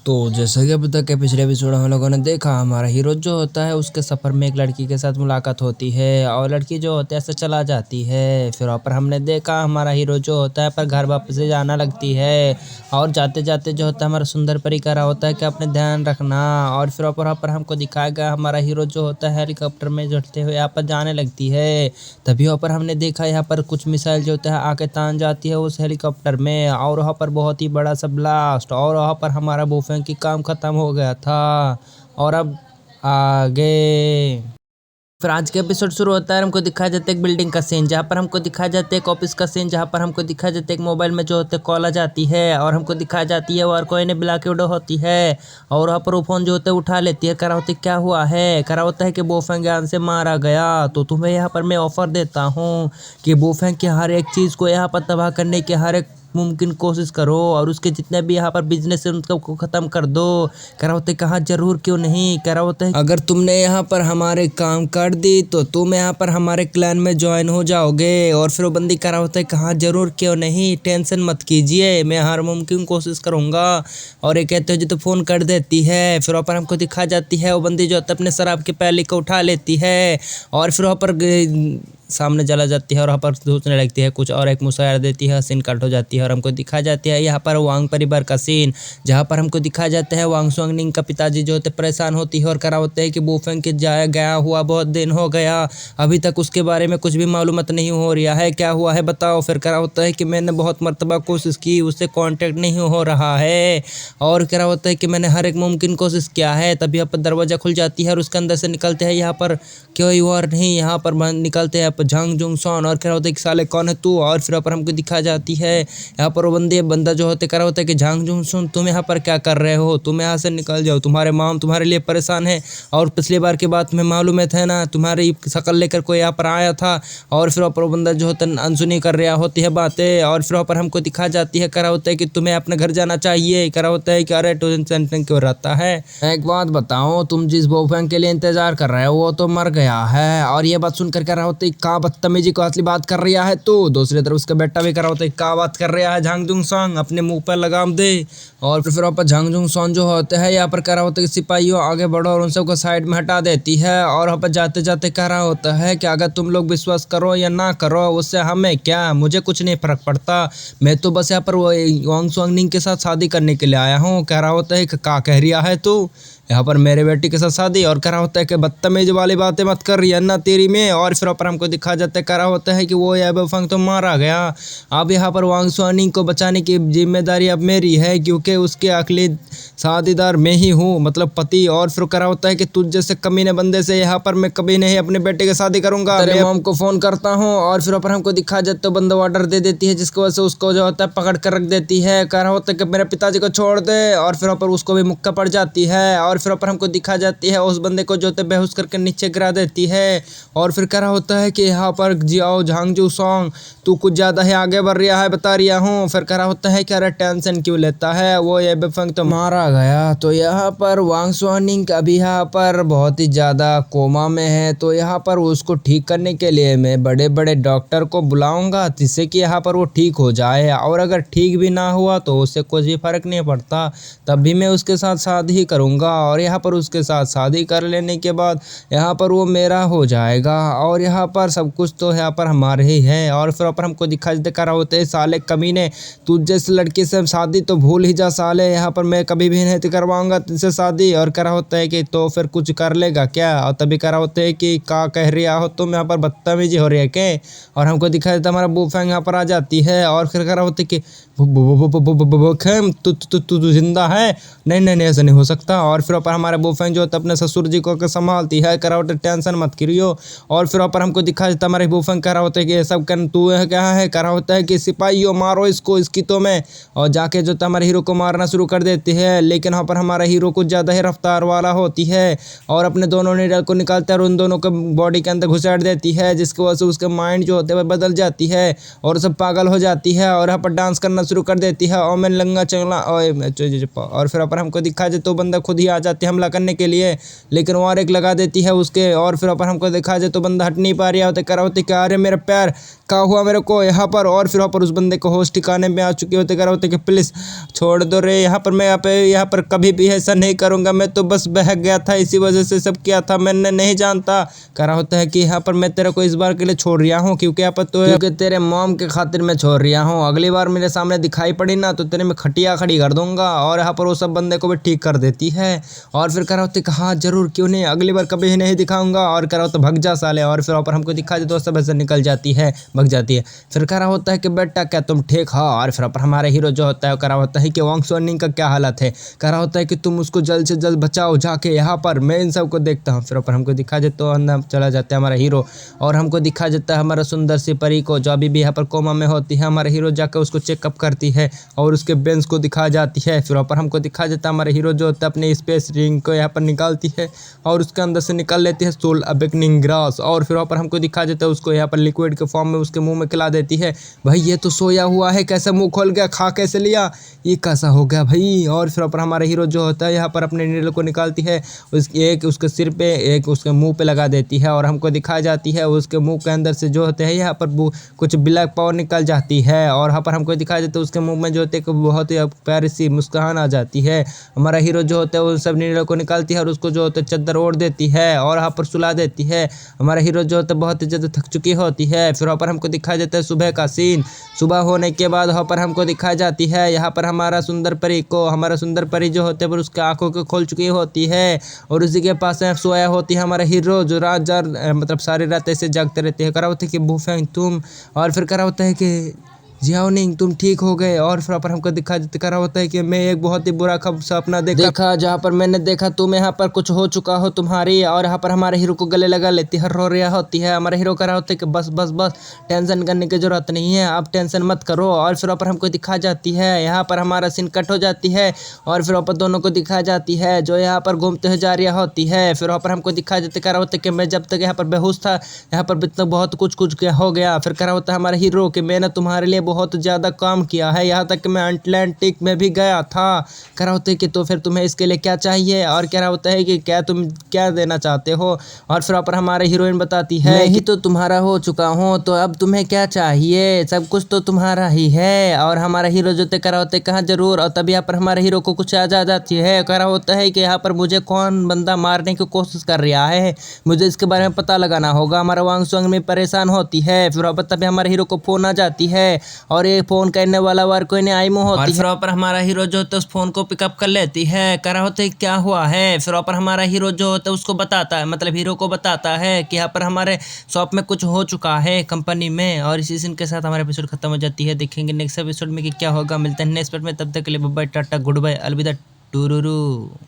तो जैसा कि अभी तक के पिछले एपिसोड हम लोगों ने देखा, हमारा हीरो जो होता है उसके सफ़र में एक लड़की के साथ मुलाकात होती है और लड़की जो होती है ऐसे चला जाती है। फिर वहाँ पर हमने देखा हमारा हीरो जो होता है पर घर वापस से जाना लगती है और जाते जाते जो होता है हमारा सुंदर परी कह रहा होता है कि अपने ध्यान रखना। और फिर वहाँ पर हमको दिखाया गया हमारा हीरो जो होता है हेलीकॉप्टर में चढ़ते हुए यहाँ पर जाने लगती है। तभी वहाँ पर हमने देखा यहाँ पर कुछ मिसाइल जो होता है आके तान जाती है उस हेलीकॉप्टर में और वहाँ पर बहुत ही बड़ा सा ब्लास्ट और वहाँ पर हमारा बुफे की काम ख़त्म हो गया था। और अब आगे फिर आज के एपिसोड शुरू होता है। हमको दिखाया जाता है एक बिल्डिंग का सीन, जहाँ पर हमको दिखाया जाता है एक ऑफिस का सीन, जहाँ पर हमको दिखाया जाता है एक मोबाइल में जो होता है कॉल आ जाती है और हमको दिखाई जाती है और कोई ने ब्लैक विडो होती है और वहाँ पर वो फ़ोन जो होता है उठा लेती है। करा होता है क्या हुआ है, करा होता है कि बोफेंग ज्ञान से मारा गया। तो तुम्हें यहाँ पर मैं ऑफ़र देता हूँ कि बोफेंग की हर एक चीज़ को यहाँ पर तबाह करने की हर एक मुमकिन कोशिश करो और उसके जितने भी यहाँ पर बिजनेस है उनको ख़त्म कर दो। करा होता है कहाँ जरूर क्यों नहीं, करा होता है अगर तुमने यहाँ पर हमारे काम कर दी तो तुम यहाँ पर हमारे क्लैन में ज्वाइन हो जाओगे। और फिर वो बंदी करा होता है कहाँ जरूर क्यों नहीं, टेंशन मत कीजिए, मैं हर मुमकिन कोशिश करूँगा। और ये कहते हो जो तो फ़ोन कर देती है। फिर वहाँ पर हमको दिखा जाती है वो बंदी जो होता है अपने शराब के प्याली को उठा लेती है और फिर वहाँ पर सामने चला जाती है और वहाँ पर सोचने लगती है कुछ और एक मुशायरा देती है, सीन कट हो जाती है और हमको दिखा जाती है यहाँ पर वांग परिवार का सीन, जहाँ पर हमको दिखाया जाता है वांग सुअंगनिंग का पिताजी जो होते परेशान होती है और करा होता है कि बोफेंग के जाया गया हुआ बहुत दिन हो गया, अभी तक उसके बारे में कुछ भी मालूमात नहीं हो रहा है, क्या हुआ है बताओ। फिर करा होता है कि मैंने बहुत मरतबा कोशिश की, उससे कॉन्टेक्ट नहीं हो रहा है और करा होता है कि मैंने हर एक मुमकिन कोशिश किया है। तभी यहाँ पर दरवाज़ा खुल जाती है और उसके अंदर से निकलते हैं यहाँ पर कोई और नहीं, यहाँ पर निकलते हैं झांग जुंग सॉन और क्या होता है कि साले कौन है तू। और फिर पर हमको दिखा जाती है यहाँ पर वो बंदा जो होते करा होता है कि झांग जुंग सुन तुम यहाँ पर क्या कर रहे हो, तुम यहाँ से निकल जाओ, तुम्हारे माम तुम्हारे लिए परेशान है और पिछली बार की बात में मालूम है ना तुम्हारी शक्ल लेकर कोई यहाँ पर आया था। और फिर पर वो बंदा जो होता है अनसुनी कर रहा होती है बातें और फिर पर हमको दिखा जाती है करा होता है कि तुम्हें अपने घर जाना चाहिए। करा होता है कि अरे टेंशन क्यों रहता है, एक बात बताओ तुम जिस बॉयफ्रेंड के लिए इंतजार कर रहे हो वो तो मर गया है। और ये बात सुनकर कह रहा होता है कहाँ बदतमीजी को असली बात कर रहा है तो दूसरी तरफ उसका बेटा भी कर रहा होता है क्या बात कर रहा है झांगजुंग सॉन्ग, अपने मुंह पर लगाम दे। और फिर वहाँ पर झांगजुंग सॉन्ग जो होते हैं यहाँ पर कह रहा होता है कि सिपाहियों आगे बढ़ो और उन सबको साइड में हटा देती है और वहाँ पर जाते जाते कह रहा होता है कि अगर तुम लोग विश्वास करो या ना करो उससे हमें क्या, मुझे कुछ नहीं फर्क पड़ता, मैं तो बस यहाँ पर वो वांग सुअंगनिंग के साथ शादी करने के लिए आया हूँ। कह रहा होता है कि क्या कह रहा है तू, यहाँ पर मेरे बेटी के साथ शादी, और करा होता है कि बदतमीज वाली बातें मत कर रही है ना तेरी में। और फिर पर हमको दिखा जाता है करा होता है कि वो ये बोफेंग तो मारा गया, अब यहाँ पर वांग सुअंगनिंग को बचाने की जिम्मेदारी अब मेरी है क्योंकि उसके अगली शादीदार मैं ही हूँ, मतलब पति। और फिर करा होता है कि तुझ जैसे कमीने बंदे से यहाँ पर मैं कभी नहीं अपने बेटे की शादी करूंगा, तेरे मॉम को फ़ोन करता हूँ। और फिर पर हमको दिखा जाता है बंदा ऑर्डर दे देती है जिसकी वजह से उसको जो होता है पकड़ कर रख देती है। करा होता है कि मेरे पिताजी को छोड़ दे और फिर पर उसको भी मुक्का पड़ जाती है। और फिर पर हमको दिखा जाती है उस बंदे को जो है बेहोश करके नीचे गिरा देती है। और फिर करा होता है कि यहाँ पर जियाओ झांगजू सॉन्ग तू कुछ ज़्यादा ही आगे बढ़ रहा है बता रहा हूँ। फिर करा होता है कि अरे टेंशन क्यों लेता है, वो ये बोफेंग तो मारा गया। तो यहाँ पर वांग सुअंगनिंग अभी यहाँ पर बहुत ही ज़्यादा कोमा में है, तो यहाँ पर उसको ठीक करने के लिए मैं बड़े बड़े डॉक्टर को बुलाऊंगा जिससे कि यहाँ पर वो ठीक हो जाए। और अगर ठीक भी ना हुआ तो उससे कुछ भी फ़र्क नहीं पड़ता, तब भी मैं उसके साथ शादी ही करूँगा। और यहाँ पर उसके साथ शादी कर लेने के बाद यहाँ पर वो मेरा हो जाएगा और यहाँ पर सब कुछ तो यहाँ पर हमारे ही है। और फिर पर हमको दिखाई दे रहा होते हैं साले कमीने तुझ जैसे लड़की से शादी तो भूल ही जा साले, यहाँ पर मैं कभी भी नहीं करवाऊंगा तुझसे शादी। और करा होता है कि तो फिर कुछ कर लेगा क्या, और तभी करा होता है कि क्या कह रहा हो तुम, यहाँ पर बदतमीजी हो रही है क्या। और हमको दिखाई देता हमारा बोफेंग यहाँ पर आ जाती है और फिर करा होता है कि तू जिंदा है, नहीं नहीं ऐसा नहीं हो सकता। और फिर पर हमारे बोफेंग जो अपने ससुर जी को संभालती है, करा होता है टेंशन मत करियो। और फिर पर हमको दिखा देता हमारे बोफेंग करा होता है कि ये सब कर तू क्या है, करा होता है कि सिपाहियों मारो इसको इसकी तो मैं, और जाके जो हमारे हीरो को मारना शुरू कर देती है। लेकिन वहाँ पर हमारा हीरो कुछ ज़्यादा ही रफ्तार वाला होती है और अपने दोनों नीडल को निकालता है और उन दोनों को बॉडी के अंदर घुसाड़ देती है, जिसकी वजह से उसके माइंड जो होते हैं बदल जाती है और सब पागल हो जाती है और यहाँ पर डांस करना शुरू कर देती है। ओ मैं लंगा चंगला और फिर ऊपर हमको दिखा जाए तो बंदा खुद ही आ जाते हैं हमला करने के लिए, लेकिन वो और एक लगा देती है उसके। और फिर ऊपर हमको दिखा जाए तो बंदा हट नहीं पा रहा होता, कह रहा होता कि अरे मेरा पैर क्या हुआ मेरे को यहाँ पर। और फिर वहाँ पर उस बंदे को होश ठिकाने में आ चुके होते, कह रहा होते कि प्लीज़ छोड़ दो रे, यहाँ पर मैं यहाँ पर कभी भी ऐसा नहीं करूँगा, मैं तो बस बहक गया था, इसी वजह से सब किया था, मैंने नहीं जानता। कह रहा होता है कि यहाँ पर मैं तेरे को इस बार के लिए छोड़ रहा हूँ, क्योंकि यहाँ पर तो क्योंकि तेरे मॉम के खातिर मैं छोड़ रहा हूँ, अगली बार मेरे सामने दिखाई पड़ी ना तो तेरे में खटिया खड़ी कर दूंगा। और यहाँ पर वो सब बंदे को भी ठीक कर देती है। और फिर कह रहा होता है कि हाँ जरूर, क्यों नहीं, अगली बार कभी नहीं दिखाऊंगा। और कह रहा होता भग जा साले। और फिर ऊपर हमको दिखा दे तो सब ऐसे निकल जाती है, भग जाती है। फिर कह रहा होता है कि बेटा क्या तुम ठीक हो। और फिर ऊपर हमारे हीरो जो होता है कह रहा होता है कि वांग सुनिंग का क्या हालत है। कह रहा होता है कि तुम उसको जल्द से जल्द बचाओ जाके, यहाँ पर मैं इन सबको देखता हूँ। फिर ऊपर हमको दिखा दे तो अंदर चला जाता है हमारा हीरो। और हमको दिखा जाता है हमारा सुंदर सी परी को, जो अभी भी यहाँ पर कोमा में होती है। हमारा हीरो जाकर उसको चेकअप करती है और उसके बेंस को दिखा जाती है। फिर ऊपर हमको दिखा जाता है हमारा हीरो जो होता है अपने स्पेस रिंग को यहाँ पर निकालती है और उसके अंदर से निकाल लेती है सोल अवेकनिंग ग्रास। और फिर ऊपर हमको दिखा जाता है उसको यहाँ पर लिक्विड के फॉर्म में उसके मुंह में खिला देती है। भाई ये तो सोया हुआ है, कैसे मुंह खोल गया, खा कैसे लिया, ये कैसा हो गया भाई। और फिर ऊपर हमारा हीरो जो होता है यहाँ पर अपने नीडल को निकालती है, एक उसके सिर पे एक उसके मुंह पे लगा देती है। और हमको दिखा जाती है उसके मुंह के अंदर से जो होते हैं यहाँ पर कुछ ब्लैक पावर निकल जाती है। और यहाँ पर हमको दिखा जाता है उसके मुंह में जो होते हैं बहुत ही प्यारी सी मुस्कान आ जाती है। हमारा हीरो जो होता है उन सब नीडल को निकालती है और उसको जो होता है चद्दर ओढ़ देती है और यहाँ पर सुला देती है। हमारा हीरो जो होता है बहुत ही ज़्यादा थक चुकी होती है। फिर वहाँ पर हमको दिखाया जाता है सुबह का सीन। सुबह होने के बाद वहाँ पर हमको दिखाई जाती है यहाँ पर हमारा सुंदर परी को, हमारा सुंदर परी जो होते हैं पर उसके आंखों को खोल चुकी होती है और उसी के पास सोया होती है हमारा हीरो, जो रात मतलब सारी रात ऐसे जागते रहते हैं। करा होता है कि बुफेंग तुम, और फिर करा होता है कि जियाओनिंग तुम ठीक हो गए। और फिर पर हमको दिखा करा होता है कि मैं एक बहुत ही बुरा सपना देखा जहाँ पर मैंने देखा तुम यहाँ पर कुछ हो चुका हो तुम्हारी। और यहाँ पर हमारे हीरो को गले लगा लेती है, रो रहा होती है। हमारा हीरो करा होता है कि बस बस बस टेंशन करने की जरूरत नहीं है, आप टेंशन मत करो। और फिर पर हमको दिखा जाती है यहाँ पर हमारा सीन कट हो जाती है और फिर पर दोनों को दिखा जाती है जो यहाँ पर घूमते हुए जा रही होती है। फिर पर हमको दिखा जाती करा होता है कि मैं जब तक यहाँ पर बेहोश था यहाँ पर बहुत कुछ हो गया। फिर करा होता है हमारा हीरो कि मैंने तुम्हारे लिए बहुत ज़्यादा काम किया है, यहाँ तक कि मैं अटलांटिक में भी गया था। कह रहा होता है कि तो फिर तुम्हें इसके लिए क्या चाहिए। और कह रहा होता है कि क्या तुम क्या देना चाहते हो। और फिर पर हमारे हीरोइन बताती है मैं ही तो तुम्हारा हो चुका हूँ, तो अब तुम्हें क्या चाहिए, सब कुछ तो तुम्हारा ही है। और हमारा हीरो जो कह रहा होता है कहाँ जरूर। और तभी यहाँ पर हमारे हीरो को कुछ याद आ जाती है। कह रहा होता है कि यहाँ पर मुझे कौन बंदा मारने की कोशिश कर रहा है, मुझे इसके बारे में पता लगाना होगा। हमारा वांग सुअंग में परेशान होती है। फिर तभी हमारे हीरो को फोन आ जाती है और ये फोन करने वाला वार कोई ने आई होती है। फिर पर हमारा हीरो जो होता है उस फोन को पिकअप कर लेती है। कह रहा होता है क्या हुआ है। फिर पर हमारा हीरो जो होता है उसको बताता है, मतलब हीरो को बताता है कि यहाँ पर हमारे शॉप में कुछ हो चुका है कंपनी में। और इसी सीन के साथ हमारा एपिसोड खत्म हो जाती है। देखेंगे नेक्स्ट एपिसोड में कि क्या होगा। मिलते हैं नेक्स्ट एपिसोड में, तब तक के लिए bye bye tata goodbye अलविदा टुरुरु।